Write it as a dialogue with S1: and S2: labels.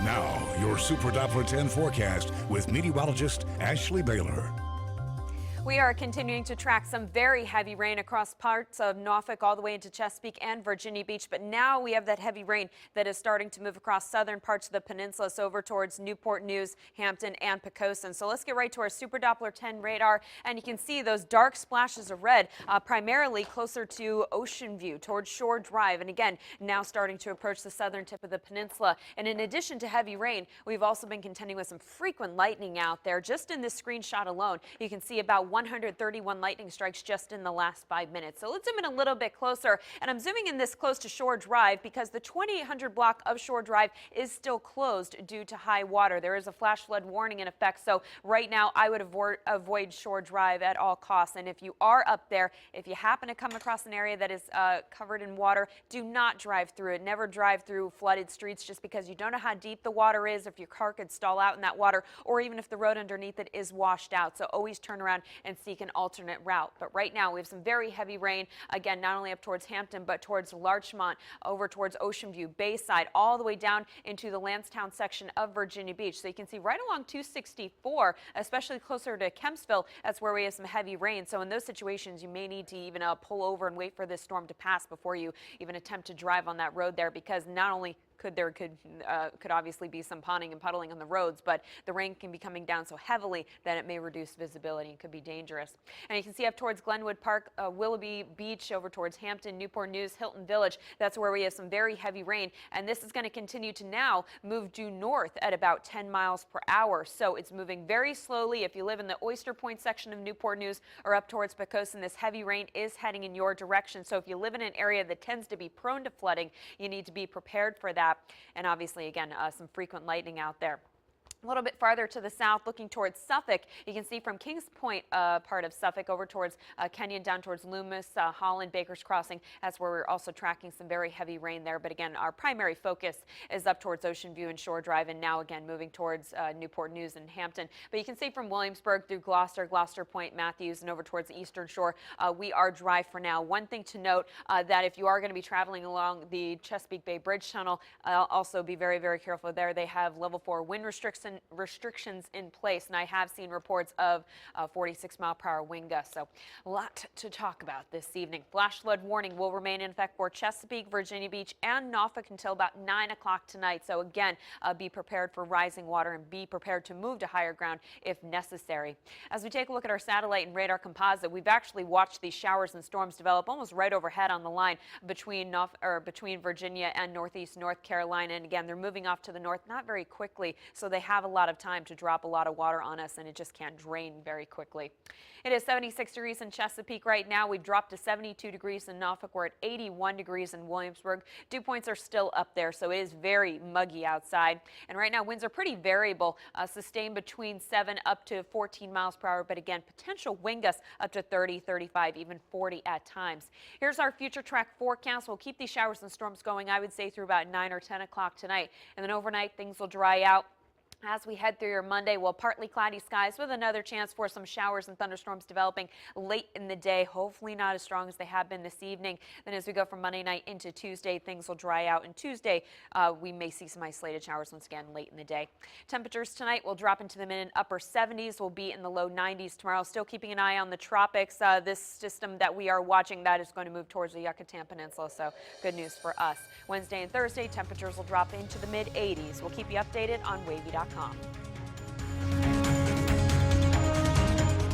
S1: Now, your Super Doppler 10 forecast with meteorologist Ashley Baylor.
S2: We are continuing to track some very heavy rain across parts of Norfolk all the way into Chesapeake and Virginia Beach. But now we have that heavy rain that is starting to move across southern parts of the peninsula, so over towards Newport News, Hampton, and Poquoson. So let's get right to our Super Doppler 10 radar. And you can see those dark splashes of red, primarily closer to Ocean View, towards Shore Drive. And again, now starting to approach the southern tip of the peninsula. And in addition to heavy rain, we've also been contending with some frequent lightning out there. Just in this screenshot alone, you can see about 131 lightning strikes just in the last 5 minutes. So let's zoom in a little bit closer. And I'm zooming in this close to Shore Drive because the 2800 block of Shore Drive is still closed due to high water. There is a flash flood warning in effect. So right now I would avoid Shore Drive at all costs. And if you are up there, if you happen to come across an area that is covered in water, do not drive through it. Never drive through flooded streets just because you don't know how deep the water is, if your car could stall out in that water, or even if the road underneath it is washed out. So always turn around and seek an alternate route. But right now we have some very heavy rain, again, not only up towards Hampton, but towards Larchmont, over towards Ocean View, Bayside, all the way down into the Lansdowne section of Virginia Beach. So you can see right along 264, especially closer to Kempsville, that's where we have some heavy rain. So in those situations, you may need to even pull over and wait for this storm to pass before you even attempt to drive on that road there, because not only could obviously be some ponding and puddling on the roads, but the rain can be coming down so heavily that it may reduce visibility and could be dangerous. And you can see up towards Glenwood Park, Willoughby Beach, over towards Hampton, Newport News, Hilton Village. That's where we have some very heavy rain, and this is going to continue to now move due north at about 10 miles per hour. So it's moving very slowly. If you live in the Oyster Point section of Newport News or up towards Poquoson, this heavy rain is heading in your direction. So if you live in an area that tends to be prone to flooding, you need to be prepared for that. And obviously, again, some frequent lightning out there. A little bit farther to the south, looking towards Suffolk, you can see from Kings Point, part of Suffolk, over towards Kenyon, down towards Loomis, Holland, Baker's Crossing. That's where we're also tracking some very heavy rain there. But again, our primary focus is up towards Ocean View and Shore Drive, and now again moving towards Newport News and Hampton. But you can see from Williamsburg through Gloucester, Gloucester Point, Matthews, and over towards the Eastern Shore, we are dry for now. One thing to note, that if you are going to be traveling along the Chesapeake Bay Bridge Tunnel, also be very, very careful there. They have level 4 wind restrictions in place, and I have seen reports of 46-mile-per-hour wind gusts. So a lot to talk about this evening. Flash flood warning will remain in effect for Chesapeake, Virginia Beach, and Norfolk until about 9 o'clock tonight. So again, be prepared for rising water and be prepared to move to higher ground if necessary. As we take a look at our satellite and radar composite, we've actually watched these showers and storms develop almost right overhead on the line between Virginia and northeast North Carolina. And again, they're moving off to the north, not very quickly, so they have a lot of time to drop a lot of water on us, and it just can't drain very quickly. It is 76 degrees in Chesapeake right now. We've dropped to 72 degrees in Norfolk. We're at 81 degrees in Williamsburg. Dew points are still up there, so it is very muggy outside. And right now, winds are pretty variable, sustained between 7 up to 14 miles per hour. But again, potential wind gusts up to 30, 35, even 40 at times. Here's our future track forecast. We'll keep these showers and storms going, I would say, through about 9 or 10 o'clock tonight. And then overnight, things will dry out. As we head through your Monday, well, partly cloudy skies with another chance for some showers and thunderstorms developing late in the day, hopefully not as strong as they have been this evening. Then as we go from Monday night into Tuesday, things will dry out. And Tuesday, we may see some isolated showers once again late in the day. Temperatures tonight will drop into the mid and upper 70s. We'll be in the low 90s tomorrow. Still keeping an eye on the tropics. This system that we are watching, that is going to move towards the Yucatan Peninsula, so good news for us. Wednesday and Thursday, temperatures will drop into the mid 80s. We'll keep you updated on wavy.com.